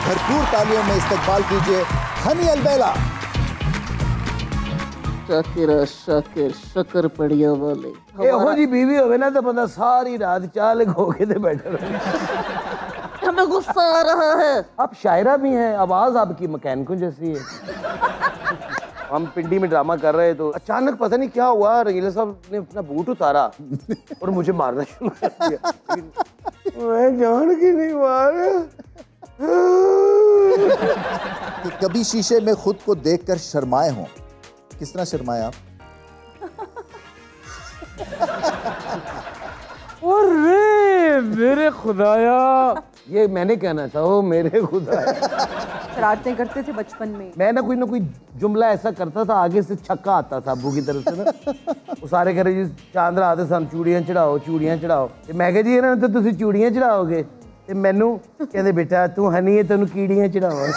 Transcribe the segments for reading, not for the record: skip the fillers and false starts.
भरपूर तालियों में इस्तकबाल कीजिए हनी अलबेला। शाकिर शक्कर पड़िया वाले ਇਹੋ ਜੀ बीवी होवे ना तो बंदा सारी रात चाह लगा के तो बैठा रहे। हमें गुस्सा आ रहा है। आप शायरा भी हैं, आवाज आपकी मैकेनिकों जैसी है। हम पिंडी में ड्रामा कर रहे तो अचानक पता नहीं क्या हुआ, रंगीला साहब ने अपना बूट उतारा और मुझे मारना शुरू कर दिया। मैं जान के नहीं मारा। कि कभी शीशे में खुद को देखकर शर्माए हों, किस तरह शर्माए आप? अरे मेरे खुदाया, ये मैंने कहना था, वो मेरे खुदाया। शरारतें करते थे बचपन में। मैं ना कोई जुमला ऐसा करता था, आगे से छक्का आता था अब्बू की तरफ से ना। वो सारे कह रहे जी चांद रात सन चूड़ियां चढ़ाओ चूड़ियां चढ़ाओ। ते मैं कहा जी इन्हां नूं तो तुसीं चूड़ियां चढ़ाओगे ते मैनू कहंदे बेटा तू हनी है तैनूं कीड़ियां चढ़ावां।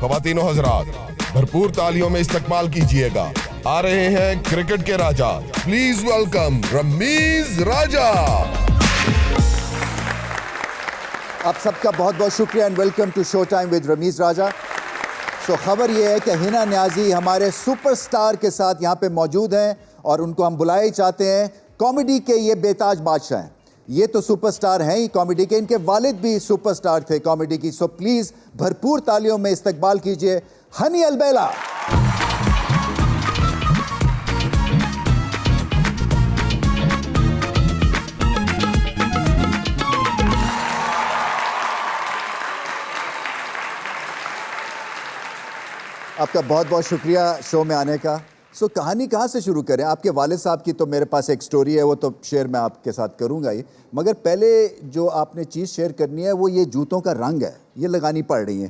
ख़वातीनो हज़रात, भरपूर तालियों में इस्तकबाल कीजिएगा। आ रहे हैं क्रिकेट के राजा, प्लीज वेलकम रमीज राजा। आप सबका बहुत बहुत शुक्रिया and welcome to show time with Rameez Raja. So खबर ये है कि हिना न्याजी हमारे सुपरस्टार के साथ यहाँ पे मौजूद हैं और उनको हम बुलाए चाहते हैं। कॉमेडी के ये बेताज बादशाह हैं, ये तो सुपरस्टार हैं ही कॉमेडी के, इनके वालिद भी सुपरस्टार थे कॉमेडी की। सो प्लीज भरपूर तालियों में इस्तकबाल कीजिए हनी अलबेला। आपका बहुत बहुत शुक्रिया शो में आने का। सो कहानी कहाँ से शुरू करें? आपके वालिद साहब की तो मेरे पास एक स्टोरी है, वो तो शेयर मैं आपके साथ करूँगा ही, मगर पहले जो आपने चीज़ शेयर करनी है वो ये जूतों का रंग है, ये लगानी पड़ रही है।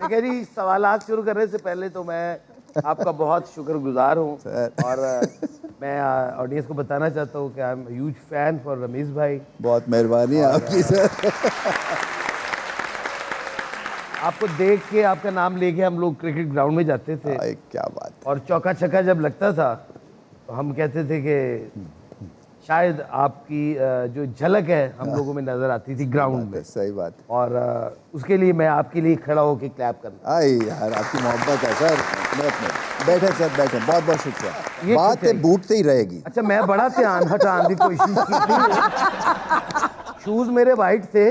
देखिए जी, सवालात शुरू करने से पहले तो मैं आपका बहुत शुक्रगुजार हूँ और मैं ऑडियंस को बताना चाहता हूँ कि I am huge fan for Rameez भाई। बहुत मेहरबानी है आपकी सर। आपको देख के, आपका नाम लेके हम लोग क्रिकेट ग्राउंड में जाते थे। क्या बात है। और चौका छक्का जब लगता था तो हम कहते थे कि शायद आपकी जो झलक है हम लोगों में नजर आती थी ग्राउंड में। सही बात है। और उसके लिए मैं आपके लिए खड़ा होकर क्लैप करना। आई यार आपकी मोहब्बत है सर। बैठे सर बैठे, बहुत बहुत शुक्रिया। बात है बूट से ही रहेगी। अच्छा, मैं बड़ा ध्यान हटाने की कोशिश की थी। शूज मेरे वाइट थे,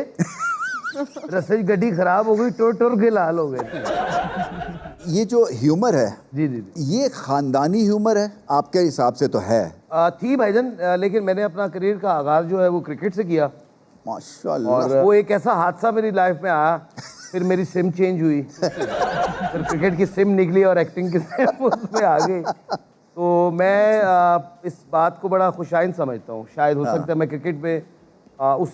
रस्ते गड्डी खराब हो गई, टोर के लाल हो गए। ये जो ह्यूमर है जी जी जी, ये खानदानी ह्यूमर है आपके हिसाब से? तो है थी भाईजान, लेकिन मैंने अपना करियर का आगाज जो है वो क्रिकेट से किया माशाल्लाह। और वो एक ऐसा हादसा मेरी लाइफ में आया, फिर मेरी सिम चेंज हुई, फिर क्रिकेट की सिम निकली और एक्टिंग की सिम उसमें आ गई। तो मैं इस बात को बड़ा खुशाइन समझता हूँ। शायद हो सकता है मैं क्रिकेट में उस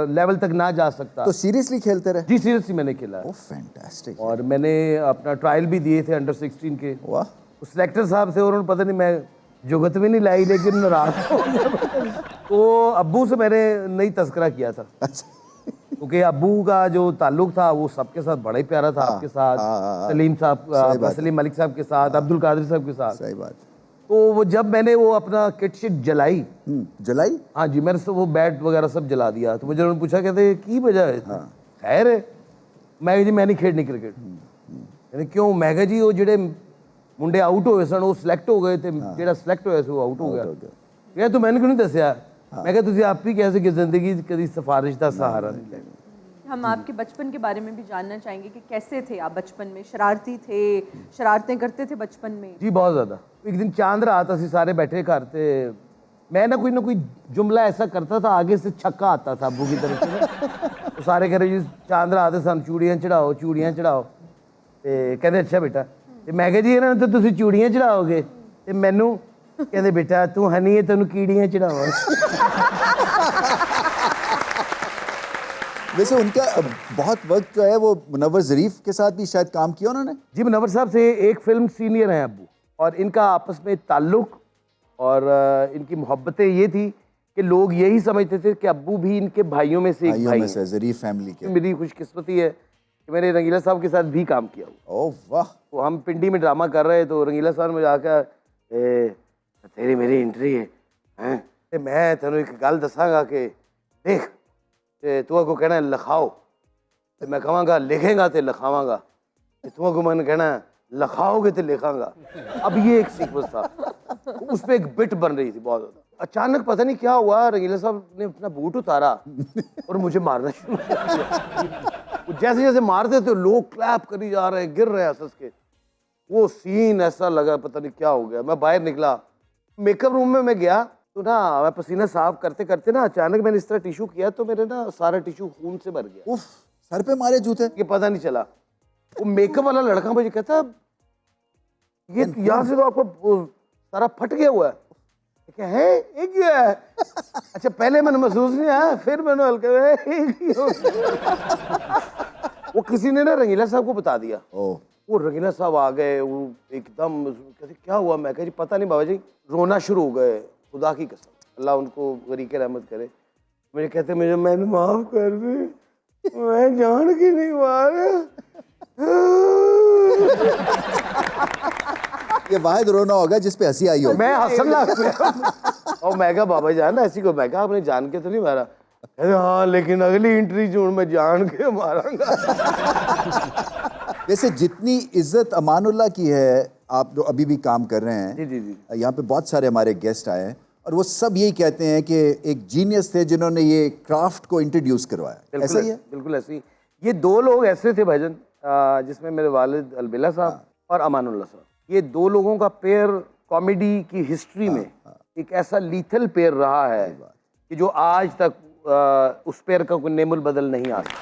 लेवल तक ना जा सकता। तो सीरियसली खेलते रहे? जी सीरियसली मैंने खेला। Oh fantastic. और मैंने अपना ट्रायल भी दिए थे अंडर 16 के। वाह। उस सिलेक्टर साहब से उन्होंने पता नहीं मैं जुगत भी नहीं लाई, लेकिन नाराज हो गया। तो अब्बू से मैंने नहीं तस्करा किया था, क्योंकि अब्बू का जो ताल्लुक था वो सबके साथ बड़ा ही प्यारा था। आपके साथ सलीम साहब, सलीम मलिक साहब के साथ, अब्दुल कादिर साहब के साथ। सही बात। तो वो जब मैंने वो अपना किट शिट जलाई, जलाई? हाँ जी, मैंने वो बैट वगैरह सब जला दिया। तो मुझे उन्होंने पूछा, कहते की वजह है? खैर है? मैं जी मैं नहीं खेडनी क्रिकेट। कहते क्यों? मैं कहा जी वो ਜਿਹੜੇ ਮੁੰਡੇ ਆਊਟ ਹੋਏ ਸਨ ਉਹ ਸਿਲੈਕਟ ਹੋ ਗਏ ਤੇ ਜਿਹੜਾ ਸਿਲੈਕਟ ਹੋਇਆ ਸੀ ਉਹ ਆਊਟ ਹੋ ਗਿਆ। ਇਹ ਤੂੰ ਮੈਨੂੰ ਕਿਉਂ ਨਹੀਂ ਦੱਸਿਆ? मैं कहा तुझे आप ही कैसे कि जिंदगी कभी सिफारिश का सहारा नहीं लेगा। हम आपके बचपन के बारे में भी जानना चाहेंगे कि कैसे थे आप बचपन में? शरारती थे, शरारतें करते थे बचपन में? जी बहुत ज़्यादा। एक दिन चांद रात असी सारे बैठे घर थे, मैं ना कोई जुमला ऐसा करता था, आगे से छक्का आता था अब्बू की तरफ से। तो सारे कह रहे जी चांद रात सन चूड़ियां चढ़ाओ चूड़ियां चढ़ाओ। तो कहते अच्छा बेटा। तो मैं कहा जी इन्होंने तो तुम चूड़ियां चढ़ाओगे तो मैनू कहते बेटा तू हनी है तेन कीड़ियां चढ़ावा। वैसे उनका बहुत वक्त जो है वो मुनव्वर ज़रीफ के साथ भी शायद काम किया उन्होंने? जी मुनव्वर साहब से एक फिल्म सीनियर हैं अब्बू, और इनका आपस में ताल्लुक और इनकी मोहब्बतें ये थी कि लोग यही समझते थे कि अब्बू भी इनके भाइयों में से एक भाई है। ज़रीफ फैमिली के। मेरी खुशकिस्मती है कि मैंने रंगीला साहब के साथ भी काम किया हुआ। ओह वाह। तो हम पिंडी में ड्रामा कर रहे तो रंगीला साहब ने मुझे आकर तेरी मेरी एंट्री है, मैं तेन एक गल दसांगा कि देख ते तू अगो कहना लिखाओ तो मैं कहांगा लिखेगा तो लिखावांगा, तू अगो मैंने कहना लिखाओगे तो लिखांगा। अब ये एक सीक्वेंस था, उस पर एक बिट बन रही थी बहुत ज्यादा। अचानक पता नहीं क्या हुआ, रंगीला साहब ने अपना बूट उतारा और मुझे मारना शुरू कर दिया। जैसे जैसे मारते थे लोग क्लैप करी जा रहे, गिर रहे हंस के। वो सीन ऐसा लगा पता नहीं क्या हो गया। मैं बाहर निकला, मेकअप रूम में मैं गया तो ना मैं पसीना साफ करते करते ना अचानक मैंने इस तरह टिश्यू किया तो मेरे ना सारा टिश्यू खून से भर गया। उफ, सर पे मारे जूते। ये पता नहीं चला। वो मेकअप वाला लड़का मुझे कहता ये यहाँ से तो आपको सारा फट गया हुआ है। क्या है ये क्या है? अच्छा पहले मैंने महसूस नहीं आया, फिर मैंने हल्के वो किसी ने ना रंगीला साहब को बता दिया। वो रंगीला साहब आ गए, वो एकदम कहते क्या हुआ? मैं कह जी पता नहीं बाबा जी, रोना शुरू हो गए। खुदा की कसम, अल्लाह उनको गरीक रहमत करे। मुझे कहते मुझे मैंने माफ कर दे, मैं जान के नहीं मारा। ये वाहिद रोना होगा जिस पे हंसी आई हो। मैं हंसन लग गया और मैं कहा बाबा जान ऐसी को, मैं कहा आपने जान के तो नहीं मारा? हाँ लेकिन अगली एंट्री जो मैं जान के मारूंगा। वैसे जितनी इज्जत अमानुल्लाह की है, आप जो अभी भी काम कर रहे हैं, जी जी जी, यहाँ पे बहुत सारे हमारे गेस्ट आए हैं और वो सब यही कहते हैं कि एक जीनियस थे जिन्होंने ये क्राफ्ट को इंट्रोड्यूस करवाया। ऐसा ही है? बिल्कुल ऐसे ही। ये दो लोग ऐसे थे भाईजान, जिसमें मेरे वालिद अलबेला साहब और अमानुल्लाह साहब, ये दो लोगों का पेयर कॉमेडी की हिस्ट्री में एक ऐसा लीथल पेयर रहा है कि जो आज तक उस पेयर का कोई नेमुल बदल नहीं आ सकता।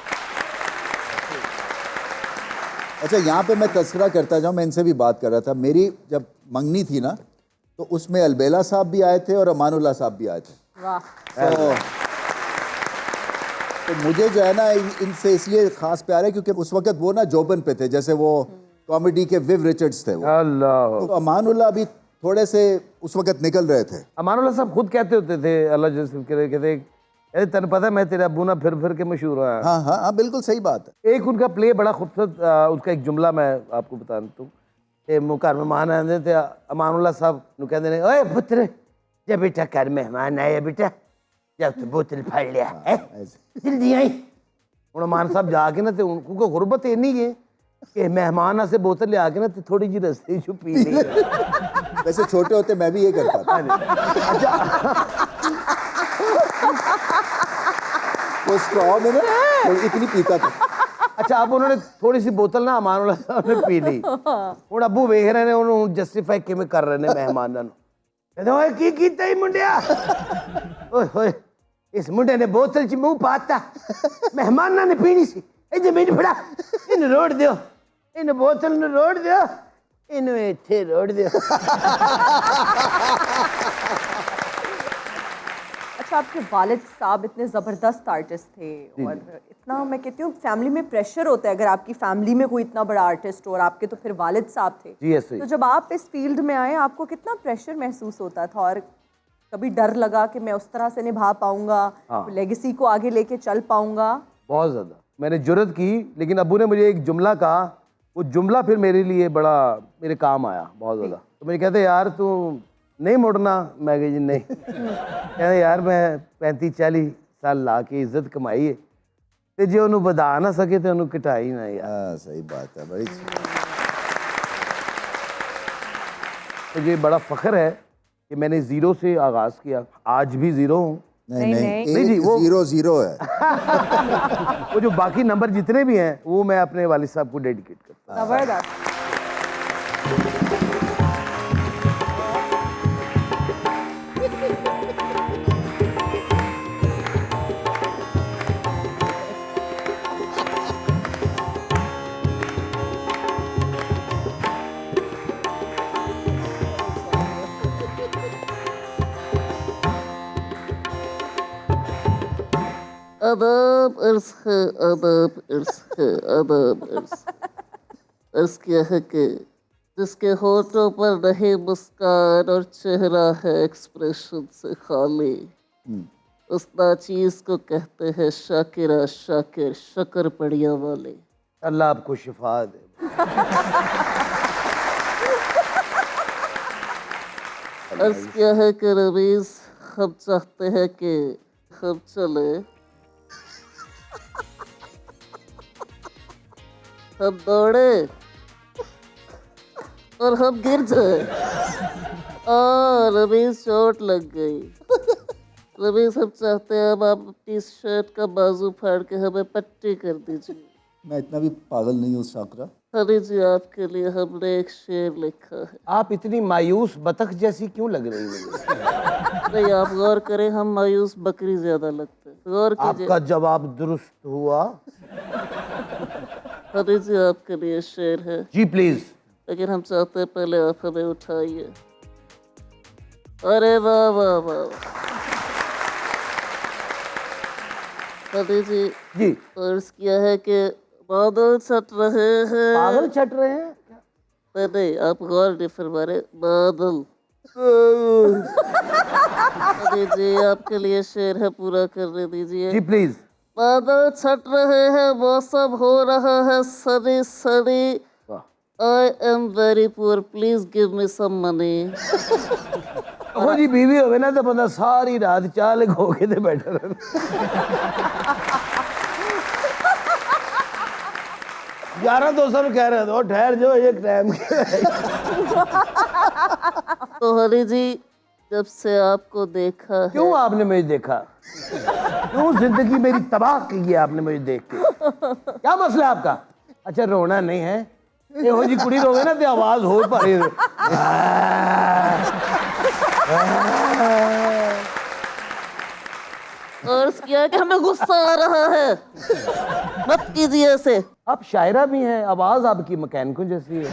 अच्छा, यहाँ पे मैं तस्करा करता जाऊँ, मैं इनसे भी बात कर रहा था। मेरी जब मंगनी थी ना तो उसमें अलबेला साहब भी आए थे और अमानुल्लाह साहब भी आए थे। वाह। तो मुझे जो है ना इनसे इसलिए खास प्यार है क्योंकि उस वक्त वो ना जोबन पे थे, जैसे वो कॉमेडी के विव रिचर्ड्स थे वो। अल्लाह। तो अमानुल्लाह भी थोड़े से उस वक्त निकल रहे थे। अमानुल्लाह साहब खुद कहते होते थे, अल्लाह जैसे कहते अरे तेन पता मैं तेरा अबू ना फिर फिर के मशहूर हुआ। हाँ हाँ हाँ, बिल्कुल सही बात है। एक उनका प्ले बड़ा खूबसूरत, उसका एक जुमला मैं आपको बता दूँ कि घर मेहमान आते थे, अमानुल्लाह साहब कहते हैं ओए पुत्र जब बेटा घर मेहमान आए बेटा जब तो बोतल फाड़ लिया है जल्दी आई। हूँ अमान साहब जाके ना तो उनको गुरबत इन्नी है कि मेहमान से बोतल ले आके ना तो थोड़ी जी रस्ते जो पी ली। वैसे छोटे होते मैं भी ये करता था। वो स्ट्रॉ में ना इतनी पीता था। अच्छा अब उन्होंने थोड़ी सी बोतल ना अमानुल्लाह साहब ने पी ली। हूँ अबू वेख रहे ने उन्होंने जस्टिफाई किवें कर रहे ने मेहमानां नूं। कहते ओए की कीता ई मुंडिया, ओए होए इस मुंडे ने बोतल च मुंह पाता, मेहमानां ने पीनी सी। ए जमीन फड़ा इन रोड़ दियो, इन बोतल नूं रोड़ दियो, इनू इत्थे रोड़ दियो। अच्छा आपके वालिद साहब इतने ज़बरदस्त आर्टिस्ट थे और इतना मैं कहती हूँ फैमिली में प्रेशर होता है अगर आपकी फैमिली में कोई इतना बड़ा आर्टिस्ट हो और आपके तो फिर वालिद साहब थे। जी ऐसे ही। तो जब आप इस फील्ड में आए आपको कितना प्रेशर महसूस होता था और कभी डर लगा कि मैं उस तरह से निभा पाऊंगा, लेगेसी को आगे लेके चल पाऊंगा? बहुत ज़्यादा मैंने जुर्रत की, लेकिन अबू ने मुझे एक जुमला कहा, वो जुमला फिर मेरे लिए बड़ा मेरे काम आया बहुत ज़्यादा। तो मुझे कहते यार तू नहीं मुड़ना, मैं कही जी नहीं। कहते यार मैं 35-40 साल ला के इज्जत कमाई है तो जो उन्होंने बधा ना सके तो उन्होंने घटाई ना यार। हाँ सही बात है, बड़ी मुझे बड़ा फख्र है कि मैंने ज़ीरो से आगाज़ किया, आज भी ज़ीरो हूँ। नहीं नहीं जी, वो 0-0 है। वो जो बाकी नंबर जितने भी हैं वो मैं अपने वालिद साहब को डेडिकेट करता हूँ। जबरदस्त। अदब अर्ज है, अदब अर्ज है, अदब अर्ज। अर्ज क्या है कि जिसके होठों पर नहीं मुस्कान और चेहरा है एक्सप्रेशन से खाली, उस नाचीज को कहते हैं शाकिरा शाकिर, शक्कर पड़िया वाले। अल्लाह आपको शिफा दे। अर्ज क्या है कि रमीज हम चाहते हैं कि हम चले, हम दौड़े और हम गिर जाए। रमेश चोट लग गई। रमेश हम चाहते हैं अब आप अपनी शर्ट का बाजू फाड़ के हमें पट्टी कर दीजिए। मैं इतना भी पागल नहीं हूँ शाकरा। हरी जी आपके लिए हमने एक शेर लिखा है। आप इतनी मायूस बतख जैसी क्यों लग रही है? नहीं आप गौर करें, हम मायूस बकरी ज्यादा लगते हैं। गौर कीजिए। आपका जवाब दुरुस्त हुआ। हरी जी आपके लिए शेर है, जी प्लीज। लेकिन हम चाहते हैं पहले आप हमें उठाइए। अरे वाह वाह वाह। हरी जी जी अर्ज किया है कि बादल छट रहे हैं। पागल छट रहे हैं नहीं आप गौर नहीं फरमा रहे। बादल। हरी जी आपके लिए शेर है, पूरा करने दीजिए। जी प्लीज। बादल छट रहे हैं, मौसम हो रहा है Sunny Sunny. I am very poor, please give me some money. ਉਹ ਜੀ बीवी ਹੋਵੇ ना तो बंदा सारी रात चाह लगा के ते बैठा रहे। यारा दोस्तों कह रहे थे ठहर जाओ एक टाइम तो हरी जी जब से आपको देखा है, क्यों आपने मुझे देखा? क्यों जिंदगी मेरी तबाह की है आपने मुझे देख के? क्या मसला है आपका? अच्छा रोना नहीं है, ਇਹੋ ਜੀ ਕੁੜੀ ਰੋਵੇ ਨਾ ਤੇ ਆਵਾਜ਼ ਹੋਰ ਭਾਰੀ अर्ज किया कि हमें गुस्सा आ रहा है, मत कीजिए ऐसे। आप शायरा भी हैं, आवाज आपकी मैकेनिकों जैसी है।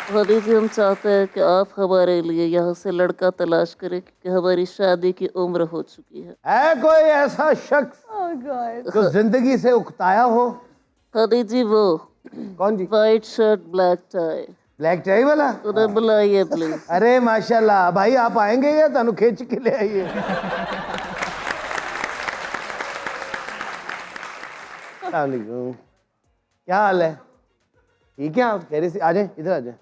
हरी जी हम चाहते हैं कि आप हमारे लिए यहाँ से लड़का तलाश करें, क्योंकि हमारी शादी की उम्र हो चुकी है। कोई ऐसा शख्स Oh God. जो जिंदगी से उकताया हो? हरी जी वो कौन जी? White shirt black tie, black tie वाला? उन्हें बुलाइए प्लीज। अरे माशाल्लाह भाई आप आएंगे या तानू खींच के ले आइए? अस्सलामुअलैकुम, क्या हाल है? ठीक है आप? कह रही थी आ जाए, इधर आ जाए।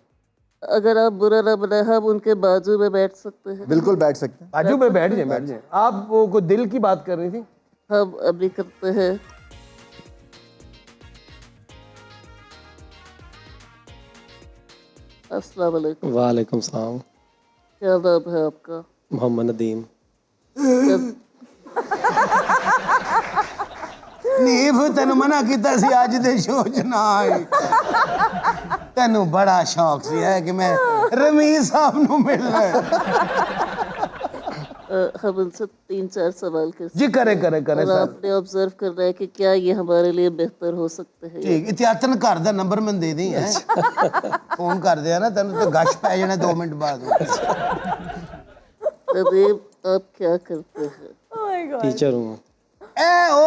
अगर आप बुरा न बनाए हम उनके बाजू में बैठ सकते हैं। बिल्कुल बैठ सकते हैं। बाजू में बैठ जाए, बैठ जाए। आप वो को दिल की बात कर रही थी? हम अभी करते हैं। अस्सलाम वालेकुम। वालेकुम सलाम। क्या नाम है आपका? मोहम्मद नदीम। नीफ तेन मना किया सी अज दे शो च ना आई। तेनू बड़ा शौक सी है कि मैं रमीज साहब नू मिलना है। हम उनसे 3-4 सवाल कर सकते जी करे करे करे और सर। आपने ऑब्जर्व करना है कि क्या ये हमारे लिए बेहतर हो सकते हैं। ठीक इतिहासन घर दा नंबर मैं दे दी है। फोन कर दिया ना तेन तो गश पै जाना 2 मिनट बाद। नदीम आप क्या करते हैं? Oh my God. टीचर हूँ। ए ओ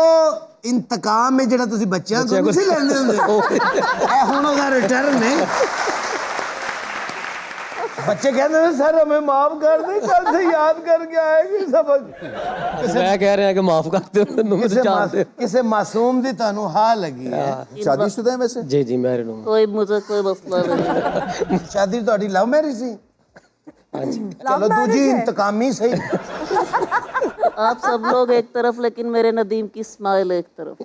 इंतकाम है जेड़ा तुसी बच्चियां को नहीं लेंदे हुंदे। ए हुण ओदा रिटर्न है। बच्चे कहते हैं सर हमें माफ कर दे, कल से याद करके आएगी सबक। मैं कह रहा है कि माफ कर दो। किसे मासूम दी तानू हा लगी है? शादीशुदा है वैसे? जी जी मैरिड हूँ। कोई मुझे कोई मसला नहीं है। शादी ਤੁਹਾਡੀ लव मैरिज सी? चलो दूजी इंतकामी सही। आप सब लोग एक तरफ लेकिन मेरे नदीम की स्माइल एक तरफ।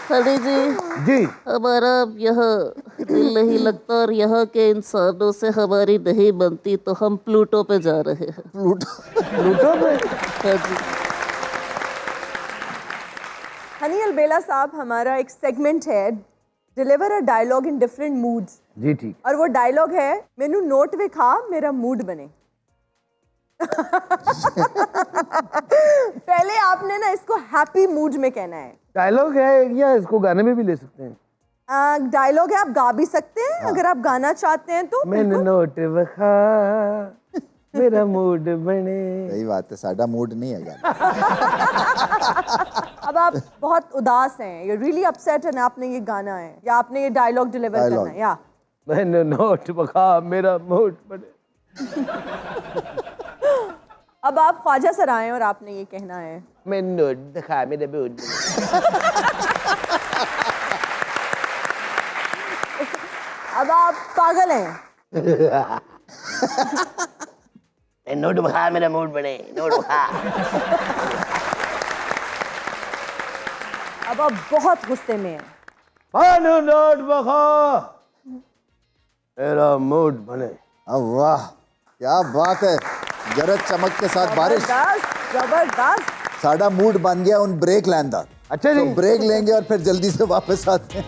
खड़ी जी जी हमारा अब यहाँ दिल नहीं लगता और यहाँ के इंसानों से हमारी नहीं बनती तो हम प्लूटो पे जा रहे हैं। लूटो पे? हाँ जी। हनी अलबेला साहब हमारा एक सेगमेंट है deliver a dialogue in different moods, जी ठीक। और वो डायलॉग है मैनू नोट विखा मेरा मूड बने। पहले आपने ना इसको हैप्पी मूड में कहना है। डायलॉग है या इसको गाने में भी ले सकते हैं? डायलॉग है, आप गा भी सकते हैं अगर आप गाना चाहते हैं तो। मैंने नोट वखा मेरा मूड बने। सही बात है, साडा मूड नहीं है यार। अब आप बहुत उदास हैं, यू रियली अपसेट एंड आपने ये गाना है या आपने ये डायलॉग डिलीवर करना है, या मैंने नोट वखा मेरा मूड बने। अब आप ख्वाजा सर आए और आपने ये कहना है मैंने नोट दिखा मेरा मूड बने। अब आप पागल हैं। नोट बखा, मेरा मूड बने, नोट बखा। अब आप बहुत गुस्से में हैं। पानो नोट बखा, मेरा मूड बने। अब वाह, क्या बात है। जरद चमक के साथ बारिश। जबरदस्त जबरदस्त। साडा मूड बन गया उन ब्रेक लैंदा। अच्छा जी। तो ब्रेक लेंगे और फिर जल्दी से वापस आते हैं।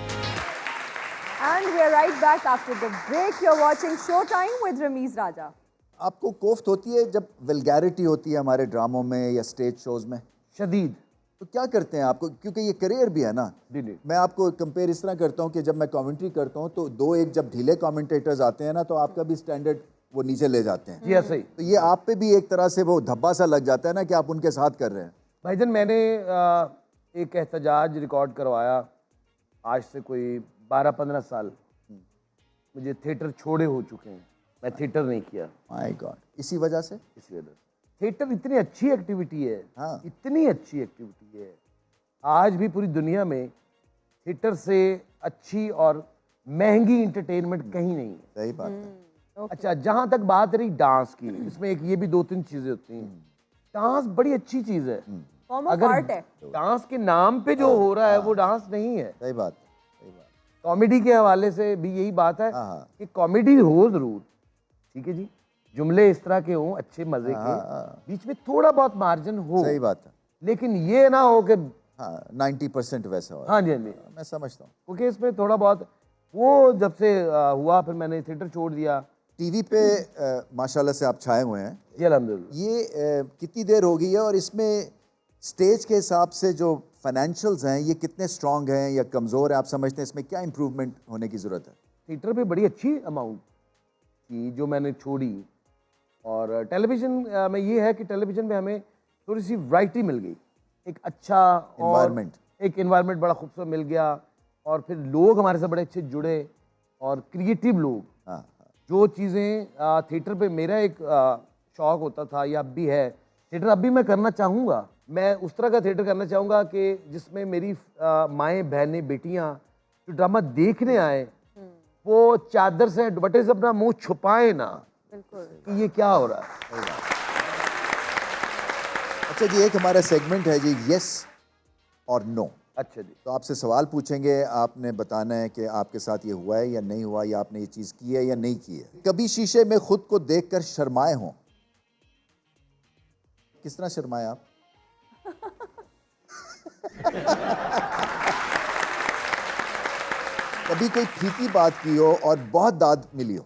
And we are right back after the break. You're watching Showtime with Ramiz Raja. आपको कोफ्त होती है जब वल्गैरिटी होती है हमारे ड्रामों में या स्टेज शोज में? शदीद। तो क्या करते हैं आपको, क्योंकि ये करियर भी है ना। जी। मैं आपको कंपेयर इस तरह करता हूँ कि जब मैं कमेंट्री करता हूँ तो दो एक जब ढीले कमेंटेटर्स आते हैं ना तो आपका भी स्टैंडर्ड वो नीचे ले जाते हैं। जी हाँ, सही। तो ये आप पे भी एक तरह से वो धब्बा सा लग जाता है ना कि आप उनके साथ कर रहे हैं। भाईजान, मैंने एक एहतजाज रिकॉर्ड करवाया आज से कोई 12-15 साल। मुझे थिएटर छोड़े हो चुके हैं, मैं थिएटर नहीं किया। माय गॉड, इसी वजह से? इसी वजह से। थिएटर इतनी अच्छी एक्टिविटी है, हाँ। इतनी अच्छी एक्टिविटी है। आज भी पूरी दुनिया में थिएटर से अच्छी और महंगी इंटरटेनमेंट कहीं नहीं है। सही बात है। अच्छा, जहाँ तक बात रही डांस की, इसमें एक ये भी 2-3 चीज़ें होती हैं। डांस बड़ी अच्छी चीज़ है। Form of अगर art है। डांस के नाम पे जो हो रहा है वो डांस नहीं है। सही बात, सही बात। कॉमेडी के हवाले से भी यही बात है हाँ। कि कॉमेडी हो जरूर, ठीक है जी, जुमले इस तरह के हों अच्छे मजे के, बीच में थोड़ा बहुत मार्जिन हो। सही बात है। लेकिन ये ना हो कि हाँ 90% वैसा हो। हाँ जी, हाँ जी, मैं समझता हूँ। क्योंकि इसमें थोड़ा बहुत वो जब से हुआ फिर मैंने थिएटर छोड़ दिया। टीवी पे माशाल्लाह से आप छाए हुए हैं। जी अल्हम्दुलिल्लाह। ये कितनी देर हो गई है और इसमें स्टेज के हिसाब से जो फाइनेंशियल्स हैं ये कितने स्ट्रांग हैं या कमज़ोर है? आप समझते हैं इसमें क्या इम्प्रूवमेंट होने की ज़रूरत है? थिएटर पे बड़ी अच्छी अमाउंट थी जो मैंने छोड़ी, और टेलीविज़न में ये है कि टेलीविज़न में हमें थोड़ी सी वैरायटी मिल गई, एक अच्छा Environment. एक एनवायरनमेंट बड़ा खूबसूरत मिल गया, और फिर लोग हमारे साथ बड़े अच्छे जुड़े और क्रिएटिव लोग। हाँ। जो चीज़ें थिएटर पे मेरा एक शौक़ होता था या अब भी है, थिएटर अब भी मैं करना चाहूँगा। मैं उस तरह का थिएटर करना चाहूँगा कि जिसमें मेरी माएँ, बहनें, बेटियाँ जो ड्रामा देखने आए वो चादर से दुपट्टे से अपना मुंह छुपाए ना कि ये क्या हो रहा है। अच्छा जी, एक हमारा सेगमेंट है जी यस और नो। अच्छा जी। तो आपसे सवाल पूछेंगे, आपने बताना है कि आपके साथ ये हुआ है या नहीं हुआ, या आपने ये चीज़ की है या नहीं की है। कभी शीशे में खुद को देखकर शर्माए हों? किस तरह शर्माए आप? कभी कोई फीकी बात की हो और बहुत दाद मिली हो?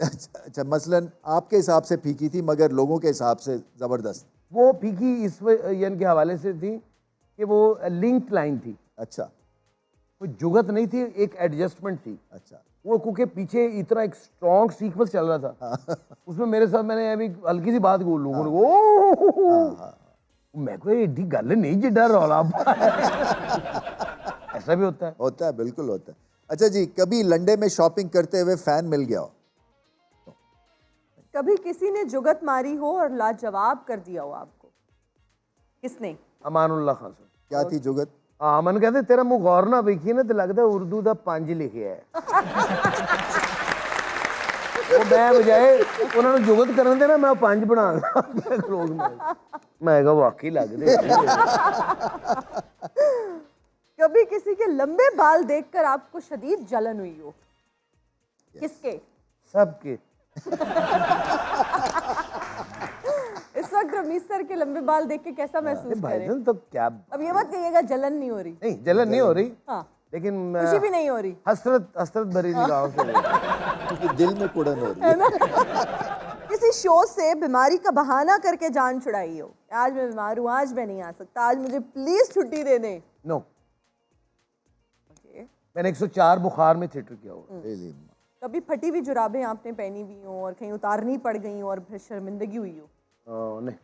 अच्छा, मसलन आपके हिसाब से फीकी थी मगर लोगों के हिसाब से ज़बरदस्त। वो फीकी इस यन के हवाले से थी कि वो लिंक्ड लाइन थी। अच्छा। कोई जुगत नहीं थी, एक एडजस्टमेंट थी। अच्छा। वो क्योंकि पीछे इतना एक स्ट्रॉन्ग सीक्वेंस चल रहा था, उसमें मेरे साथ मैंने अभी हल्की सी बात बोल, लोगों ने वो मैं कोई एडी गल नहीं जिड्डा रौला ऐसा भी होता है। होता है, बिल्कुल होता है। अच्छा जी, कभी लंडे में शॉपिंग करते हुए फैन मिल गया हो? कभी किसी ने जुगत मारी हो और लाजवाब कर दिया हो आपको? किसने? अमानुल्लाह खान साहब। क्या थी जुगत? हाँ, अमन कहते तेरा मुंह गौर ना वेखिए ना तो लगता उर्दू का 5 लिखे है। वो मैं बजाए उन्होंने जुगत करन देना मैं 5 बना मैं वाकई लग रही। कभी किसी के लंबे बाल देखकर आपको शदीद जलन हुई हो? किसके? सबके। इस वक्त रमीज सर के लंबे बाल देख के कैसा महसूस कर रहे हैं? भाईजान तो क्या, अब ये मत कहिएगा जलन नहीं हो रही। नहीं जलन नहीं हो रही, हाँ, लेकिन खुशी भी नहीं हो रही, हसरत भरी निगाहों से क्योंकि दिल में कुड़न हो रही है। किसी शो से बीमारी का बहाना करके जान छुड़ाई हो? आज मैं बीमार हूँ, आज मैं नहीं आ सकता, आज मुझे प्लीज छुट्टी दे दें। नो, मैंने 104 बुखार में थिएटर किया हुआ। कभी फटी हुई जुराबें आपने पहनी हुई हो और कहीं उतारनी पड़ गई हो और फिर शर्मिंदगी हुई हो? नहीं।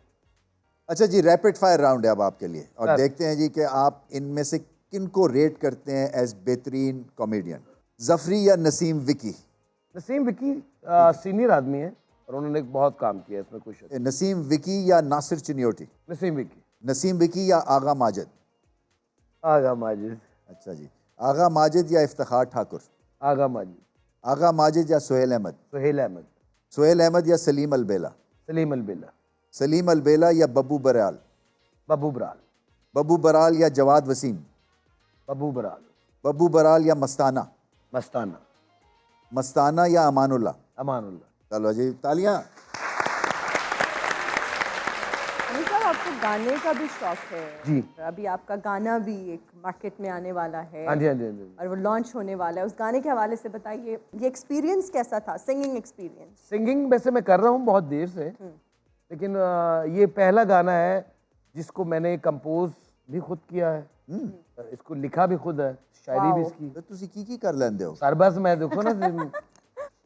अच्छा जी, रैपिड फायर राउंड है अब आपके लिए, और देखते हैं जी कि आप इनमें से किन को रेट करते हैं एज बेहतरीन कॉमेडियन। जफरी या नसीम विकी? नसीम विकी सीनियर आदमी है और उन्होंने बहुत काम किया, इसमें कुछ। नसीम विकी या नासिर चिन्योटी? नसीम विकी। नसीम विकी या आगा माजिद? आगा माजिद। अच्छा जी, आगा माजिद या इफ्तिखार ठाकुर? आगा माजिद। आगा माजिद या सुहेल अहमद? सुहेल अहमद। सुहेल अहमद या सलीम अलबेला? सलीम अलबेला। सलीम अलबेला या बब्बू बराल? बब्बू बराल। बब्बू बराल या जवाद वसीम? बब्बू बराल। बब्बू बराल या मस्ताना? मस्ताना। मस्ताना या अमानुल्लाह? अमानुल्लाह। चलो जी, तालियां। अनिल साहब, आपको गाने का भी शौक है जी। अभी आपका गाना भी एक मार्केट में आने वाला है। हाँ जी, हाँ जी, हाँ जी। और वो लॉन्च होने वाला है। उस गाने के हवाले से बताइए, ये एक्सपीरियंस कैसा था, सिंगिंग एक्सपीरियंस? सिंगिंग वैसे मैं कर रहा हूँ बहुत देर से, लेकिन ये पहला गाना है जिसको मैंने कंपोज भी खुद किया है, इसको लिखा भी खुद है, शायरी भी इसकी। तो तुसी की कर लेंदे हो? सरबस मैं देखो ना,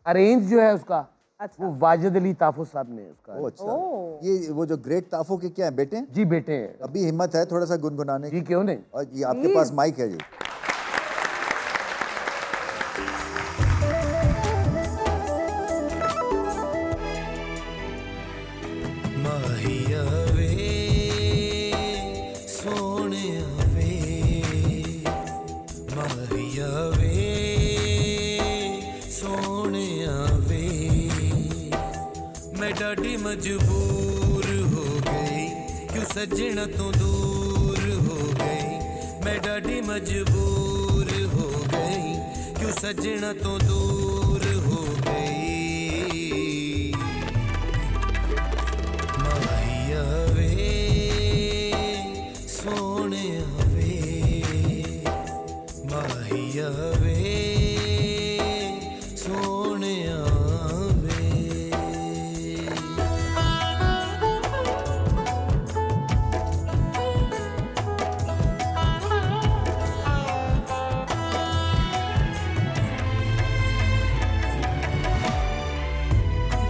अरेंज जो है उसका अच्छा। वो वाजिद अली ताफो साहब ने उसका। ओ अच्छा, ये वो जो ग्रेट ताफो के क्या है बेटे? जी बेटे हैं। अभी हिम्मत है थोड़ा सा गुनगुनाने की? जी क्यों नहीं। और ये आपके पास माइक है जी। माहिया वे सोनिया वे, माहिया वे सोनिया वे, मैं डाडी मजबूर हो गई, क्यों सजना तो दूर हो गई, मैं डाडी मजबूर हो गई, क्यों सजना तो दूर हो गई। माहिया वे सोनिया वे, माहिया वे सोनिया वे।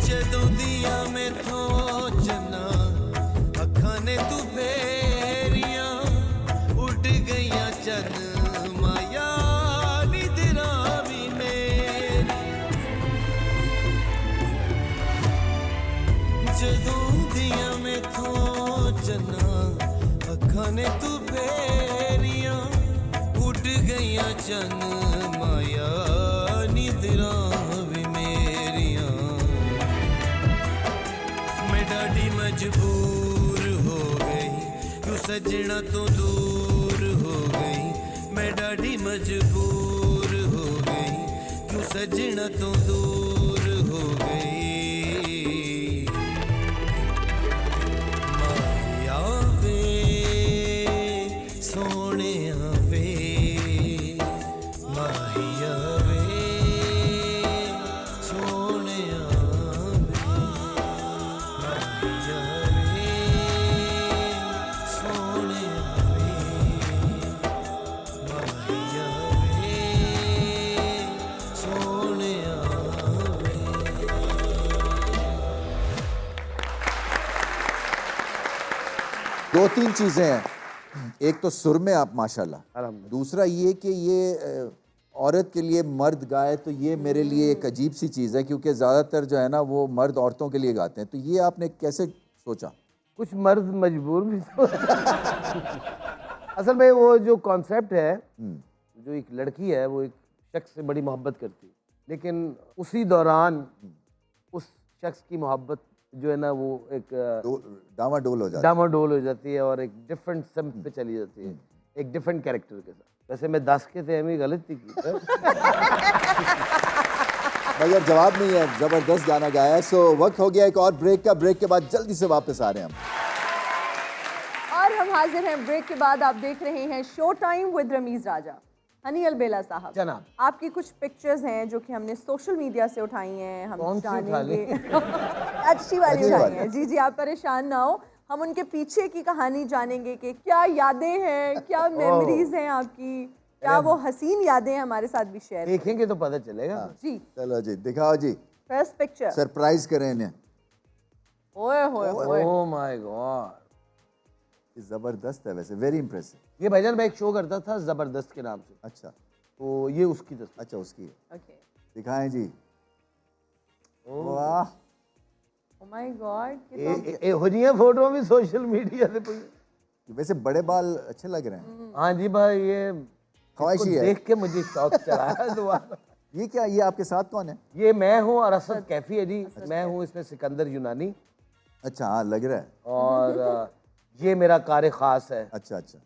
ਜਦੋਂ ਦੀਆਂ ਮੈਥੋਂ ਜੰਨਾ ਅੱਖਾਂ ਨੇ ਤੂੰ ਫੇਰੀਆਂ, ਉੱਡ ਗਈਆਂ ਚੰਨ ਮਾਇਆ ਨਿਦਰਾਂ ਵੀ ਮੇਰੀ। ਜਦੋਂ ਦੀਆਂ ਮੈਥੋਂ ਜੰਨਾ ਅੱਖਾਂ ਨੇ ਤੂੰ ਫੇਰੀਆਂ, ਉੱਡ ਗਈਆਂ ਚੰਨ ਮਾਇਆ ਨਿਦਰਾਂ ਵੀ ਮੇਰੀਆਂ। मैं डाडी मजबूर हो गई, क्यों सजना तो दूर हो गई, मैं डाडी मजबूर हो गई, क्यों सजना तो दूर हो गई। माया वे सोनिया वे, माहिया वे सोनिया वे, माहिया वे सोनिया वे, माहिया वे सोनिया वे। दो तीन चीजें हैं, एक तो सुर में आप माशाल्लाह, अल्हम्दुलिल्लाह। दूसरा ये कि ये औरत के लिए मर्द गाए तो ये मेरे लिए एक अजीब सी चीज़ है, क्योंकि ज़्यादातर जो है ना वो मर्द औरतों के लिए गाते हैं। तो ये आपने कैसे सोचा? कुछ मर्द मजबूर भी तो असल में वो जो कॉन्सेप्ट है, जो एक लड़की है वो एक शख्स से बड़ी मोहब्बत करती है, लेकिन उसी दौरान उस शख्स की मोहब्बत जो है ना वो एक डामाडोल हो जाता डामाडोल हो जाती है और एक डिफरेंट सिम्प पे चली जाती है, एक डिफरेंट कैरेक्टर के साथ। वैसे मैं 10 के थे हमें गलती की मगर जवाब नहीं है, ज़बरदस्त गाना गाया है। सो वक्त हो गया एक और ब्रेक का। ब्रेक के बाद जल्दी से वापस आ रहे हैं हम। और हम हाजिर हैं ब्रेक के बाद। आप देख रहे हैं शो टाइम विद रमीज राजा। हनी अलबेला साहब, जनाब। आपकी कुछ पिक्चर्स हैं जो कि हमने सोशल मीडिया से उठाई हैं, हम कौन सी उठा जानेंगे अच्छी वाली उठाई हैं। जी जी, आप परेशान ना हो, हम उनके पीछे की कहानी जानेंगे कि क्या यादें हैं, क्या मेमोरीज हैं आपकी, क्या वो हसीन यादें हैं, हमारे साथ भी शेयर देखेंगे तो पता चलेगा। जी। चलो जी, दिखाओ जी, फर्स्ट पिक्चर। सरप्राइज करें इन्हें। ओए होए होए, ओह माय गॉड, जबरदस्त है वैसे, वेरी इंप्रेसिव। ये भाईजान मैं एक शो करता था जबरदस्त के नाम से, अच्छा तो ये उसकी तस्वीर। अच्छा, उसकी है। ओके। दिखाएं जी। वाह, ओ माय गॉड, हो जी फोटो भी सोशल मीडिया पे वैसे बड़े बाल अच्छे लग रहे हैं। हाँ जी भाई, ये ख्वाहिशी है। देख के मुझे शौक चढ़ा है दोबारा। ये क्या, ये आपके साथ कौन है? ये मैं हूँ और असद कैफी है जी। मैं हूँ इसमें सिकंदर यूनानी अच्छा हाँ, लग रहा है। और ये मेरा कार खास है। अच्छा अच्छा,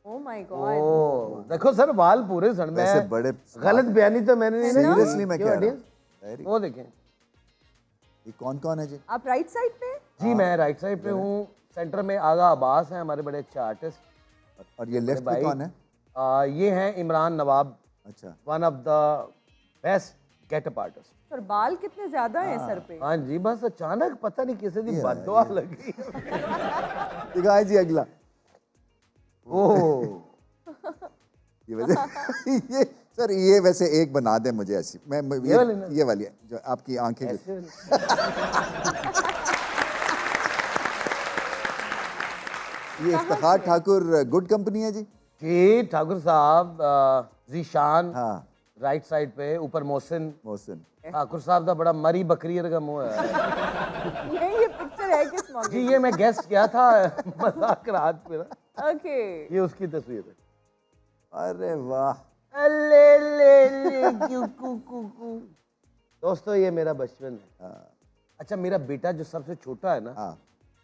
Oh my God. ओ देखो सर, बाल पूरे सर में। वैसे बड़े गलत बयानी तो मैंने नहीं ना की। सीरियसली मैं क्यों कह रहा audience? हूँ। Very- वो देखें ये कौन कौन है जी? आप राइट साइड पे हैं? जी, मैं राइट साइड पे हूँ। सेंटर में आगा अब्बास हैं, हमारे बड़े अच्छे आर्टिस्ट। और ये लेफ्ट पे भाई कौन है? ये हैं इमरान नवाब, अच्छा, one of the best getup artist. पर बाल कितने ज्यादा हैं सर पे? हाँ जी, बस अचानक पता नहीं किसी दिन बददुआ लगी। दिखाए जी अगला। ओह ये वजह ये सर, ये वैसे एक बना दे मुझे ऐसी। मैं ये वाली ना? ये वाली है जो आपकी आंखें जो ऐसे ये इफ्तिखार ठाकुर गुड कंपनी है जी। जी ठाकुर साहब, जीशान हाँ, राइट साइड पे, ऊपर मोहसिन। मोहसिन। ठाकुर साहब का बड़ा मरी बकरी का मुंह है। ये पिक्चर है किस मौके जी ये मैं गेस्ट किया था मजाक रात पे ना। की? ओके। ये उसकी तस्वीर है। अरे वाह, अले ले ले क्यू कू कू कू। दोस्तों ये मेरा बचपन है। हाँ, अच्छा, मेरा बेटा जो सबसे छोटा है ना, हाँ,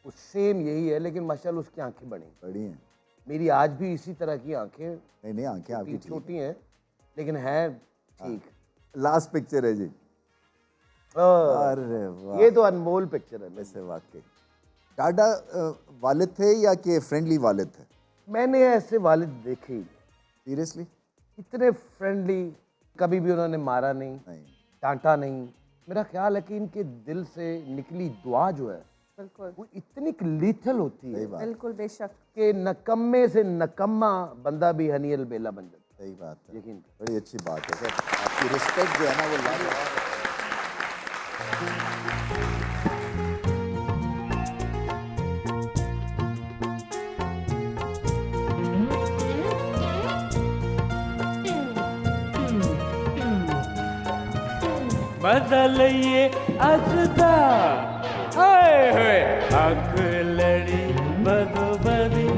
वो सेम यही है, लेकिन माशाल्लाह उसकी आंखें बड़ी। बड़ी हैं। मेरी आज भी इसी तरह की आंखें, नहीं नहीं, आंखें आपकी ठीक। छोटी हैं लेकिन है ठीक। लास्ट पिक्चर है जी। हाँ। अरे वाह, ये तो अनमोल पिक्चर है। वैसे वाकई टाडा वालिद थे या कि फ्रेंडली वालिद थे? मैंने ऐसे वालिद देखे ही नहीं। सीरियसली? इतने फ्रेंडली, कभी भी उन्होंने मारा नहीं, नहीं। डांटा नहीं। मेरा ख्याल है कि इनके दिल से निकली दुआ जो है बिल्कुल वो इतनी लीथल होती है बिल्कुल, बेशक। कि नकम्मे से नकम्मा बंदा भी हनील बेला बन जाता सही बात है, है। यकीन करो। बड़ी अच्छी बात है सर। आपकी रिस्पेक्ट जो है ना वो लाजवाब है। बदल ये अज़दा हाय हाय आँख लड़ी बदोबदी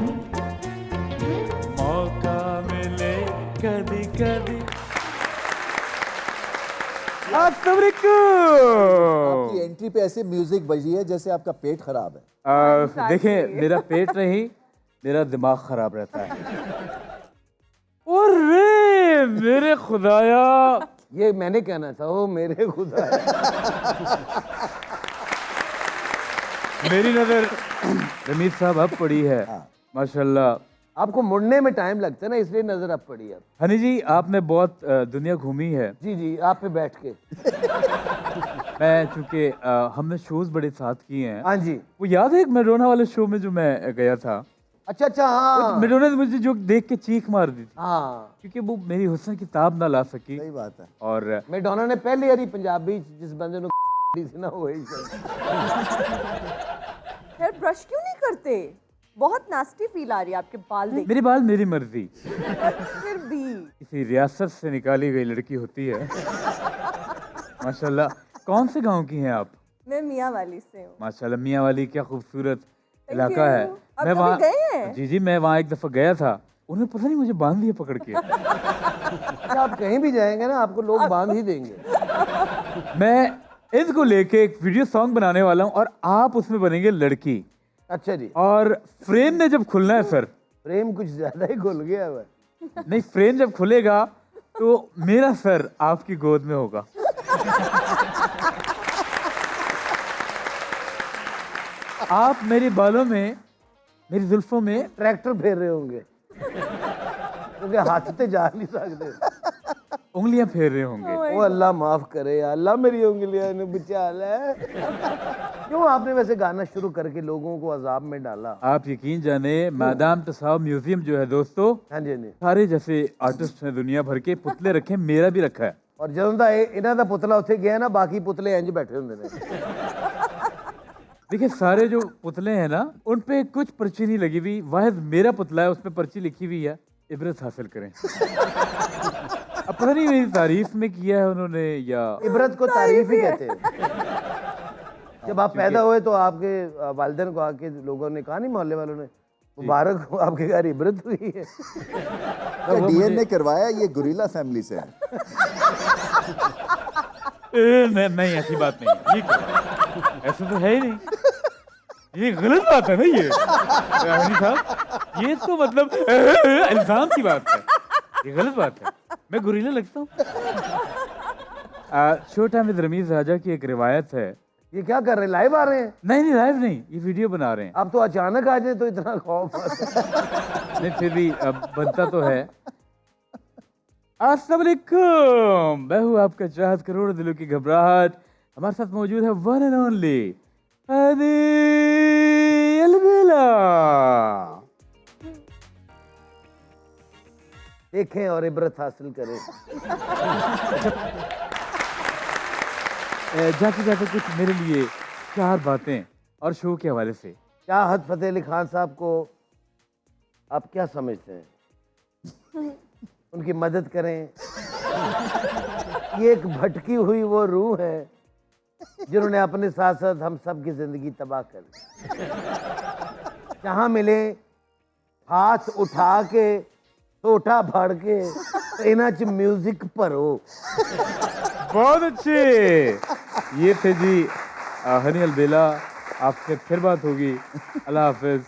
मौका मिले कदी कदी। अस्सलाम वालेकुम। आपकी एंट्री पे ऐसे म्यूजिक बजी है जैसे आपका पेट खराब है। देखें, मेरा पेट नहीं, मेरा दिमाग खराब रहता है। अरे मेरे खुदाया, ये मैंने कहना था, वो मेरे खुदा है। मेरी नजर रमीज साहब अब पड़ी है माशाल्लाह। आपको मुड़ने में टाइम लगता है ना, इसलिए नजर अब पड़ी है। हनी जी, आपने बहुत दुनिया घूमी है। जी जी, आप पे बैठ के। मैं चूंकि हमने शोज बड़े साथ किए हैं। हाँ जी। वो याद है एक मेडोना वाले शो में जो मैं गया था? अच्छा अच्छा, हाँ मेडोना ने मुझे जो देख के चीख मार दी थी, हाँ। क्योंकि वो मेरी हुस्न की ताब ना ला सकी। सही बात है। और मैडोना ने पहली बारी पंजाबी जिस बंदे ने थी ना, वही यार ब्रश क्यों नहीं करते? बहुत नास्टी फील आ रही है आपके बाल देख मेरे बाल मेरी मर्जी, फिर भी। किसी रियासत से निकाली गई लड़की होती है माशाल्लाह। कौन से गांव की हैं आप? मैं मियाँ वाली से हूँ। माशाल्लाह, मियाँ वाली क्या खूबसूरत इलाका you. है। आप मैं कभी वहाँ गए हैं? जी जी, मैं वहाँ एक दफा गया था। उन्होंने पता नहीं मुझे बांध दिया पकड़ के। अच्छा, आप कहीं भी जाएंगे ना, आपको लोग बांध ही देंगे। मैं इसको लेके एक वीडियो सॉन्ग बनाने वाला हूँ और आप उसमें बनेंगे लड़की। अच्छा जी। और फ्रेम ने जब खुलना है सर, प्रेम कुछ ज्यादा ही खुल गया है। नहीं, फ्रेम जब खुलेगा तो मेरा सर आपकी गोद में होगा। आप मेरे बालों में, मेरी जुल्फों में ट्रैक्टर फेर रहे होंगे क्योंकि हाथ से जा नहीं सकते, उंगलियां फेर रहे होंगे। वो अल्लाह माफ करे, अल्लाह मेरी उंगलियां ने बचा ले। क्यों आपने वैसे गाना शुरू करके लोगों को अजाब में डाला? आप यकीन जाने, मैदान तसाव म्यूजियम जो है दोस्तों, हाँ जी, हाँ जी। सारे जैसे आर्टिस्ट हैं दुनिया भर के, पुतले रखे, मेरा भी रखा है। और ਜਦੋਂ ਦਾ ਇਹਨਾਂ ਦਾ ਪੁਤਲਾ ਉੱਥੇ ਗਿਆ ਨਾ, ਬਾਕੀ ਪੁਤਲੇ ਇੰਜ ਬੈਠੇ ਹੁੰਦੇ ਨੇ। देखिए, सारे जो पुतले हैं ना, उन पे कुछ पर्ची नहीं लगी हुई, वाहिद मेरा पुतला है, उस पे पर्ची लिखी हुई है, इबरत हासिल करें। अब पता नहीं मेरी तारीफ में किया है उन्होंने या इबरत को तारीफ ही कहते हैं। जब आप पैदा हुए तो आपके वालिदैन को आके लोगों ने कहा नहीं, मोहल्ले वालों ने, मुबारक हो आपके घर इबरत हुई है। क्या डीएनए करवाया? ये गुरिल्ला फैमिली से है। नहीं ऐसी बात नहीं है। ये क्या? ऐसा तो है ही नहीं। ये गलत बात है ना ये रानी साहब, ये तो मतलब इल्जाम की बात है, ये गलत बात है। मैं गुरीला लगता हूँ? शो टाइम विद रमीज राजा की एक रिवायत है। ये क्या कर रहे हैं, लाइव आ रहे हैं? नहीं लाइव नहीं, ये वीडियो बना रहे हैं। आप तो अचानक आ जाए तो इतना खौफ नहीं फिर भी अब बनता तो है। अस्सलाम वालेकुम, मैं हूँ आपका चाहत करोड़ों दिलों की घबराहट। हमारे साथ मौजूद है वन एंड ओनली हनी अलबेला। देखें और इबरत हासिल करें। जाते जाते कुछ मेरे लिए 4 बातें और शो के हवाले से। चाहत फतेह अली खान साहब को आप क्या समझते हैं? उनकी मदद करें। ये एक भटकी हुई वो रूह है जिन्होंने अपने साथ साथ हम सब की जिंदगी तबाह कर दी। जहां मिले हाथ उठा के छोटा भर के इना च म्यूजिक भरो। बहुत अच्छे। ये थे जी हनी अलबेला, आपसे फिर बात होगी। अल्लाह हाफिज।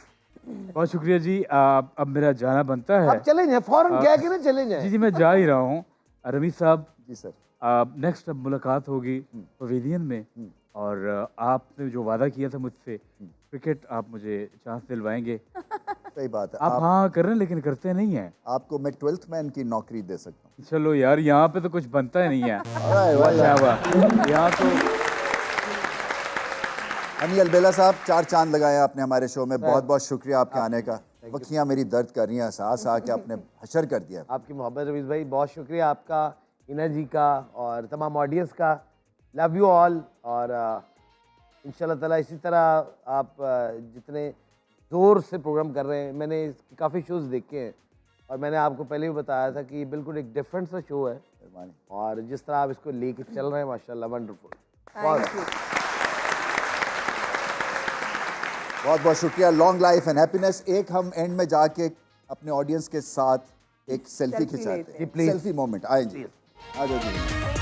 बहुत शुक्रिया जी। अब मेरा जाना बनता है। आप चले जाए, फौरन कह के ना चले जाए। जी मैं जा ही रहा हूँ। रमीज साहब जी सर, नेक्स्ट अब मुलाकात होगी पवेलियन में, और आपने जो वादा किया था मुझसे, क्रिकेट आप मुझे चांस दिलवाएंगे। सही बात है। आप हाँ कर रहे हैं लेकिन करते नहीं हैं। आपको मैं 12th मैन की नौकरी दे सकता हूँ। चलो यार, यहाँ पे तो कुछ बनता ही नहीं है। वाह, यहाँ तो हनी अलबेला साहब, 4 चांद लगाए आपने हमारे शो में। बहुत बहुत शुक्रिया आपके आने का। वखियाँ मेरी दर्द कर रही हैं, सांस आके आपने हशर कर दिया। आपकी मोहब्बत रवीज भाई, बहुत शुक्रिया आपका, इना जी का और तमाम ऑडियंस का। Love you all. और इंशाल्लाह ताला इसी तरह आप जितने ज़ोर से प्रोग्राम कर रहे हैं, मैंने इसके काफ़ी शोज़ देखे हैं और मैंने आपको पहले भी बताया था कि बिल्कुल एक डिफरेंट सा शो है, और जिस तरह आप इसको लेके चल रहे हैं माशाल्लाह वंडरफुल। बहुत बहुत शुक्रिया। Long life and happiness. एक हम एंड में जाके अपने ऑडियंस के साथ एक सेल्फी खिंचाते हैं। Selfie moment. आए जी, आ जाओ जी।